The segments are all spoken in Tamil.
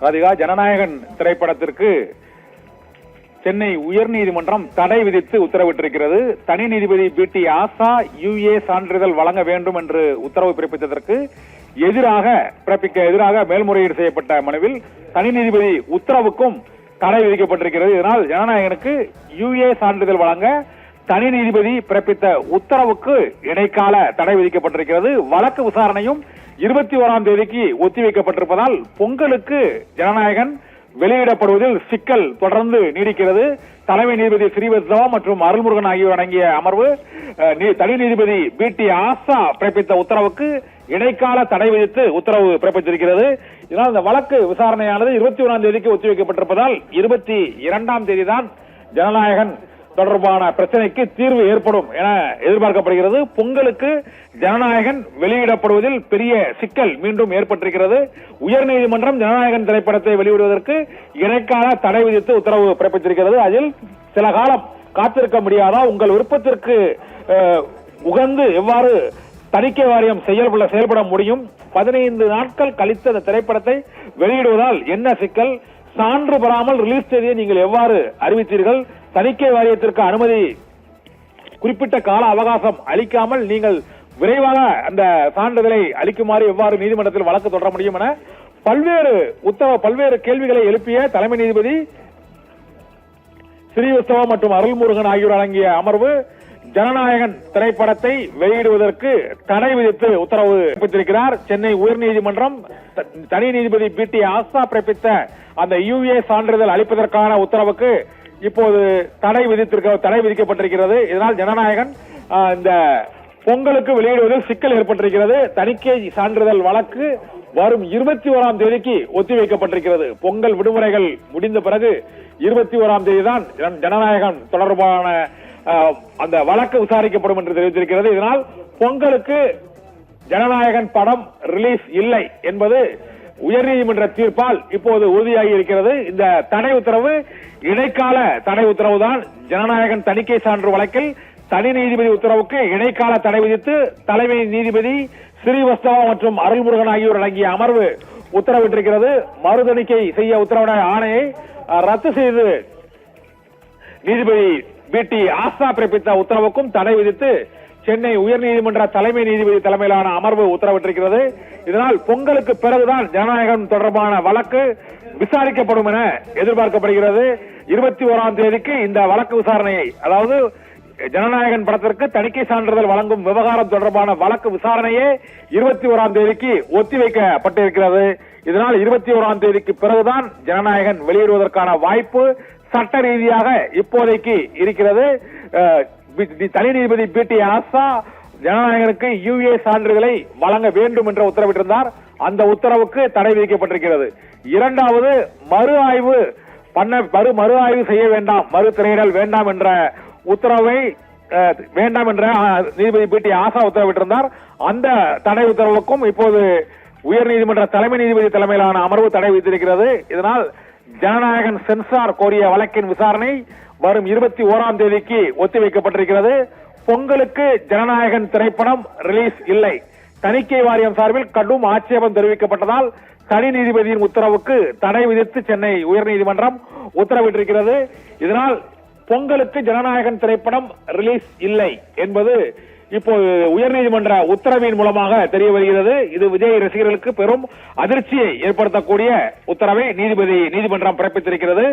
ராதிகா, ஜனநாயகன் திரைப்படத்திற்கு சென்னை உயர்நீதிமன்றம் தடை விதித்து உத்தரவிட்டிருக்கிறது. தனி நீதிபதி பி.டி. ஆசா யுஏ சான்றிதழ் வழங்க வேண்டும் என்று உத்தரவு பிறப்பித்ததற்கு எதிராக மேல்முறையீடு செய்யப்பட்ட மனுவில் தனி நீதிபதி உத்தரவுக்கும் தடை விதிக்கப்பட்டிருக்கிறது. இதனால் ஜனநாயகனுக்கு யுஏ சான்றிதழ் வழங்க தனி நீதிபதி பிறப்பித்த உத்தரவுக்கு இடைக்கால தடை விதிக்கப்பட்டிருக்கிறது. வழக்கு விசாரணையும் 21ஆம் தேதிக்கு ஒத்திவைக்கப்பட்டிருப்பதால் பொங்கலுக்கு ஜனநாயகன் வெளியிடப்படுவதில் சிக்கல் தொடர்ந்து நீடிக்கிறது. தலைமை நீதிபதி ஸ்ரீவத்சவா மற்றும் அருள்முருகன் ஆகியோர் அடங்கிய அமர்வு தனி நீதிபதி பி.டி. ஆசா பிறப்பித்த உத்தரவுக்கு இடைக்கால தடை விதித்து உத்தரவு பிறப்பித்திருக்கிறது. இதனால் இந்த வழக்கு விசாரணையானது 21ஆம் தேதிக்கு ஒத்திவைக்கப்பட்டிருப்பதால் 22ஆம் தேதி தான் ஜனநாயகன் தொடர்பான பிரச்சனைக்கு தீர்வு ஏற்படும் என எதிர்பார்க்கப்படுகிறது. பொங்கலுக்கு ஜனநாயகன் வெளியிடப்படுவதில் பெரிய சிக்கல் மீண்டும் ஏற்பட்டிருக்கிறது. உயர்நீதிமன்றம் ஜனநாயகன் திரைப்படத்தை வெளியிடுவதற்கு இடைக்கால தடை விதித்து உத்தரவு பிறப்பித்திருக்கிறது. அதில் சில காலம் காத்திருக்க முடியாதா, உங்கள் விருப்பத்திற்கு உகந்து எவ்வாறு தணிக்கை வாரியம் செயல்பட முடியும், 15 நாட்கள் கழித்து அந்த திரைப்படத்தை வெளியிடுவதால் என்ன சிக்கல், சான்று பெறாமல் ரிலீஸ் தேதியை நீங்கள் எவ்வாறு அறிவித்தீர்கள், தணிக்கை வாரியத்திற்கு அனுமதி குறிப்பிட்ட கால அவகாசம் அளிக்காமல் நீங்கள் விரைவாக அந்த சான்றிதழை அளிக்குமாறு எவ்வாறு நீதிமன்றத்தில் வழக்கு தொடர முடியும் என பல்வேறு கேள்விகளை எழுப்பிய தலைமை நீதிபதி ஸ்ரீவத்சவா மற்றும் அருள்முருகன் ஆகியோர் அடங்கிய அமர்வு ஜனநாயகன் திரைப்படத்தை வெளியிடுவதற்கு தடை விதித்து உத்தரவு பிறப்பித்திருக்கிறார். சென்னை உயர்நீதிமன்றம் தனி நீதிபதி பி.டி. ஆசா பிறப்பித்த அந்த யுஏ சான்றிதழ் அளிப்பதற்கான உத்தரவுக்கு இப்போது தடை விதிக்கப்பட்டிருக்கிறது. இதனால் ஜனநாயகன் இந்த பொங்கலுக்கு வெளியிடுவதில் சிக்கல் ஏற்பட்டிருக்கிறது. தணிக்கை சான்றிதழ் வழக்கு வரும் 21ஆம் தேதிக்கு ஒத்திவைக்கப்பட்டிருக்கிறது. பொங்கல் விடுமுறைகள் முடிந்த பிறகு 21ஆம் தேதி தான் ஜனநாயகன் தொடர்பான அந்த வழக்கு விசாரிக்கப்படும் என்று தெரிவித்திருக்கிறது. இதனால் பொங்கலுக்கு ஜனநாயகன் படம் ரிலீஸ் இல்லை என்பது உயர்நீதிமன்ற தீர்ப்பால் இப்போது உறுதியாகி இருக்கிறது. இந்த தடை உத்தரவு இடைக்கால தடை உத்தரவு தான். ஜனநாயகன் தணிக்கை சான்று வழக்கில் தனி நீதிபதி உத்தரவுக்கு இடைக்கால தடை விதித்து தலைமை நீதிபதி ஸ்ரீவத்சவா மற்றும் அருள்முருகன் ஆகியோர் அடங்கிய அமர்வு உத்தரவிட்டிருக்கிறது. மறு தணிக்கை செய்ய உத்தரவிட ஆணையை ரத்து செய்து நீதிபதி பி.டி. ஆசா பிறப்பித்த உத்தரவுக்கும் தடை விதித்து சென்னை உயர்நீதிமன்ற தலைமை நீதிபதி தலைமையிலான அமர்வு உத்தரவிட்டிருக்கிறது. இதனால் பொங்கலுக்கு பிறகுதான் ஜனநாயகம் தொடர்பான வழக்கு விசாரிக்கப்படும் என எதிர்பார்க்கப்படுகிறது. 21ஆம் தேதிக்கு இந்த வழக்கு விசாரணையை, அதாவது ஜனநாயகன் படத்திற்கு தணிக்கை சான்றிதழ் வழங்கும் விவகாரம் தொடர்பான வழக்கு விசாரணையே 21ஆம் தேதிக்கு ஒத்திவைக்கப்பட்டிருக்கிறது. இதனால் 21ஆம் தேதிக்கு பிறகுதான் ஜனநாயகன் வெளியிடுவதற்கான வாய்ப்பு சட்ட ரீதியாக இப்போதைக்கு இருக்கிறது. தனி நீதிபதி பி.டி. ஆசா ஜனநாயகனுக்கு யுஏ சான்றிதழை வழங்க வேண்டும் என்று உத்தரவிட்டிருந்தார். அந்த உத்தரவுக்கு தடை விதிக்கப்பட்டிருக்கிறது. இரண்டாவது, மறு ஆய்வு செய்ய வேண்டாம், மறு திரையிடல் வேண்டாம் என்ற உத்தரவை வேண்டாம் என்ற நீதிபதி பி.டி. ஆசா உத்தரவிட்டிருந்தார். அந்த தடை உத்தரவுக்கும் இப்போது உயர்நீதிமன்ற தலைமை நீதிபதி தலைமையிலான அமர்வு தடை விதித்திருக்கிறது. இதனால் ஜனநாயகன் சென்சார் கோரிய வழக்கின் விசாரணை வரும் 21ஆம் தேதிக்கு ஒத்திவைக்கப்பட்டிருக்கிறது. பொங்கலுக்கு ஜனநாயகன் திரைப்படம் ரிலீஸ் இல்லை. தணிக்கை வாரியம் சார்பில் கடும் ஆட்சேபம் தெரிவிக்கப்பட்டதால் தனி நீதிபதியின் உத்தரவுக்கு தடை விதித்து சென்னை உயர்நீதிமன்றம் உத்தரவிட்டிருக்கிறது. இதனால் பொங்கலுக்கு ஜனநாயகன் திரைப்படம் ரிலீஸ் இல்லை என்பது இப்போது உயர்நீதிமன்ற உத்தரவின் மூலமாக தெரிய வருகிறது. இது விஜய் ரசிகர்களுக்கு பெரும் அதிர்ச்சியை ஏற்படுத்தக்கூடிய உத்தரவை நீதிமன்றம் பிறப்பித்திருக்கிறது.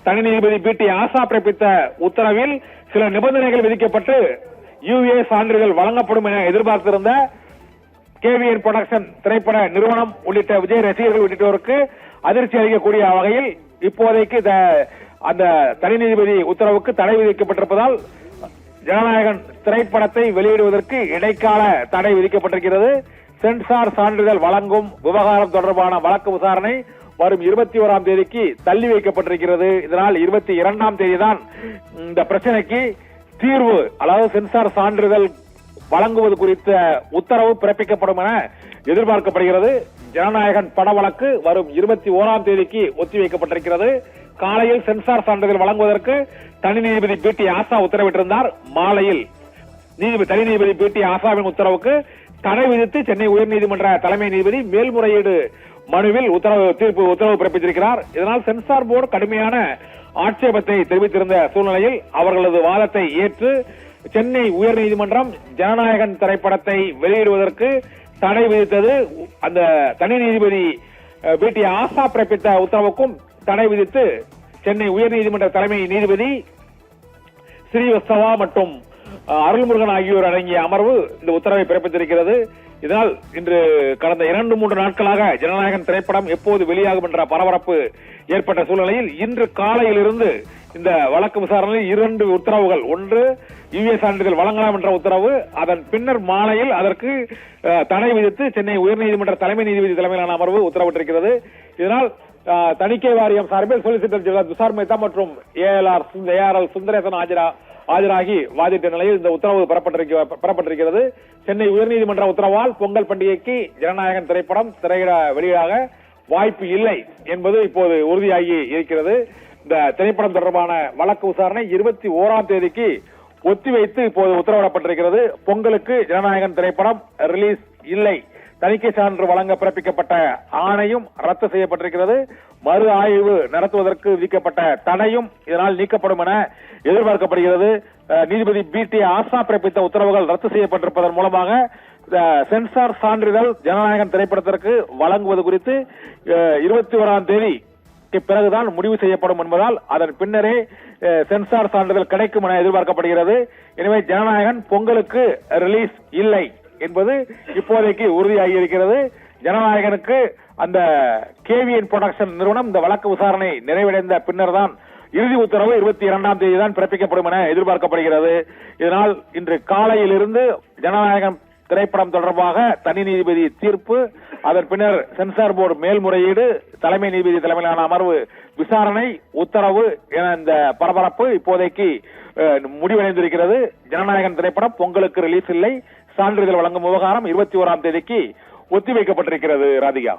தனி நீதிபதி பி.டி. ஆசா பிறப்பித்த உத்தரவில் சில நிபந்தனைகள் விதிக்கப்பட்டு யுஏ சான்றிதழ் வழங்கப்படும் என எதிர்பார்த்திருந்த கேவிஎன் புரொடக்ஷன் திரைப்பட நிறுவனம் உள்ளிட்ட விஜய் ரசிகர்கள் உள்ளிட்டோருக்கு அதிர்ச்சி அளிக்கக்கூடிய வகையில் இப்போதைக்கு அந்த தனி நீதிபதி உத்தரவுக்கு தடை விதிக்கப்பட்டிருப்பதால் ஜனநாயகன் திரைப்படத்தை வெளியிடுவதற்கு இடைக்கால தடை விதிக்கப்பட்டிருக்கிறது. சென்சார் சான்றிதழ் வழங்கும் விவகாரம் தொடர்பான வழக்கு விசாரணை வரும் 21ஆம் தேதிக்கு தள்ளி வைக்கப்பட்டிருக்கிறது. இதனால் 22ஆம் தேதி தான் இந்த பிரச்சனைக்கு தீர்வு, அதாவது சென்சார் சான்றிதழ் வழங்குவது குறித்த உத்தரவு பிறப்பிக்கப்படும் என எதிர்பார்க்கப்படுகிறது. ஜனநாயகன் பட வழக்கு வரும் 21ஆம் தேதிக்கு ஒத்திவைக்கப்பட்டிருக்கிறது. காலையில் சென்சார் சான்றிதழ் வழங்குவதற்கு தனி நீதிபதி பி.டி. ஆசா உத்தரவிட்டிருந்தார். மாலையில் தனி நீதிபதி பி.டி. ஆசாவின் உத்தரவுக்கு தடை விதித்து சென்னை உயர்நீதிமன்ற தலைமை நீதிபதி மேல்முறையீடு மனுவில் உத்தரவு பிறப்பித்திருக்கிறார். இதனால் சென்சார் போர்டு கடுமையான ஆட்சேபத்தை தெரிவித்திருந்த சூழ்நிலையில் அவர்களது வாதத்தை ஏற்று சென்னை உயர்நீதிமன்றம் ஜனநாயகன் திரைப்படத்தை வெளியிடுவதற்கு தடை விதித்தது. அந்த தனி நீதிபதி பிடி ஆசா பிறப்பித்த உத்தரவுக்கும் தடை விதித்து சென்னை உயர்நீதிமன்ற தலைமை நீதிபதி ஸ்ரீவத்சவா மற்றும் அருள்முருகன் ஆகியோர் அடங்கிய அமர்வு இந்த உத்தரவை பிறப்பித்திருக்கிறது. இதனால் இன்று கடந்த 2-3 நாட்களாக ஜனநாயகன் திரைப்படம் எப்போது வெளியாகும் என்ற பரபரப்பு ஏற்பட்ட சூழ்நிலையில் இன்று காலையிலிருந்து இந்த வழக்கு விசாரணையில் 2 உத்தரவுகள், ஒன்று யுஏ சான்றிதழ் வழங்கலாம் என்ற உத்தரவு, அதன் பின்னர் மாலையில் அதற்கு தடை விதித்து சென்னை உயர்நீதிமன்ற தலைமை நீதிபதி தலைமையிலான அமர்வு உத்தரவிட்டிருக்கிறது. இதனால் தணிக்கை வாரியம் சார்பில் சொலிசிட்டர் ஜெனரல் துஷார் மேத்தா மற்றும் ஏஆர்எல் சுந்தரேசன் ஆஜராகி வாதிட்ட நிலையில் இந்த உத்தரவு பெறப்பட்டிருக்கிறது. சென்னை உயர்நீதிமன்ற உத்தரவால் பொங்கல் பண்டிகைக்கு ஜனநாயகன் திரைப்படம் வெளியாக வாய்ப்பு இல்லை என்பது இப்போது உறுதியாகி இருக்கிறது. இந்த திரைப்படம் தொடர்பான வழக்கு விசாரணை 21ஆம் தேதிக்கு ஒத்திவைத்து இப்போது உத்தரவிடப்பட்டிருக்கிறது. பொங்கலுக்கு ஜனநாயகன் திரைப்படம் ரிலீஸ் இல்லை. தணிக்கை சான்று வழங்க பிறப்பிக்கப்பட்ட ஆணையும் ரத்து செய்யப்பட்டிருக்கிறது. மறு ஆய்வு நடத்துவதற்கு விதிக்கப்பட்ட தடையும் இதனால் நீக்கப்படும் என எதிர்பார்க்கப்படுகிறது. நீதிபதி பிடி ஆசா பிறப்பித்த உத்தரவுகள் ரத்து செய்யப்பட்டிருப்பதன் மூலமாக சென்சார் சான்றிதழ் ஜனநாயகன் திரைப்படத்திற்கு வழங்குவது குறித்து 21ஆம் தேதிக்கு பிறகுதான் முடிவு செய்யப்படும் என்பதால் அதன் பின்னரே சென்சார் சான்றிதழ் கிடைக்கும் என எதிர்பார்க்கப்படுகிறது. எனவே ஜனநாயகன் பொங்கலுக்கு ரிலீஸ் இல்லை என்பது இப்போதைக்கு உறுதியாகி இருக்கிறது. ஜனநாயகனுக்கு அந்த கேவிஎன் புரொடக்ஷன் நிறுவனம் இந்த வழக்கு விசாரணை நிறைவடைந்த பின்னர் தான் இறுதி உத்தரவு 22ஆம் தேதி தான் பிறப்பிக்கப்படும் என எதிர்பார்க்கப்படுகிறது. இதனால் இன்று காலையிலிருந்து ஜனநாயகம் திரைப்படம் தொடர்பாக தனி நீதிபதி தீர்ப்பு, அதன் பின்னர் சென்சார் போர்டு மேல்முறையீடு, தலைமை நீதிபதி தலைமையிலான அமர்வு விசாரணை, உத்தரவு என இந்த பரபரப்பு இப்போதைக்கு முடிவடைந்திருக்கிறது. ஜனநாயகன் திரைப்படம் பொங்கலுக்கு ரிலீஸ் இல்லை, சான்றிதழ் வழங்கும் விவகாரம் 21ஆம் தேதிக்கு ஒத்திவைக்கப்பட்டிருக்கிறது. ராதிகா.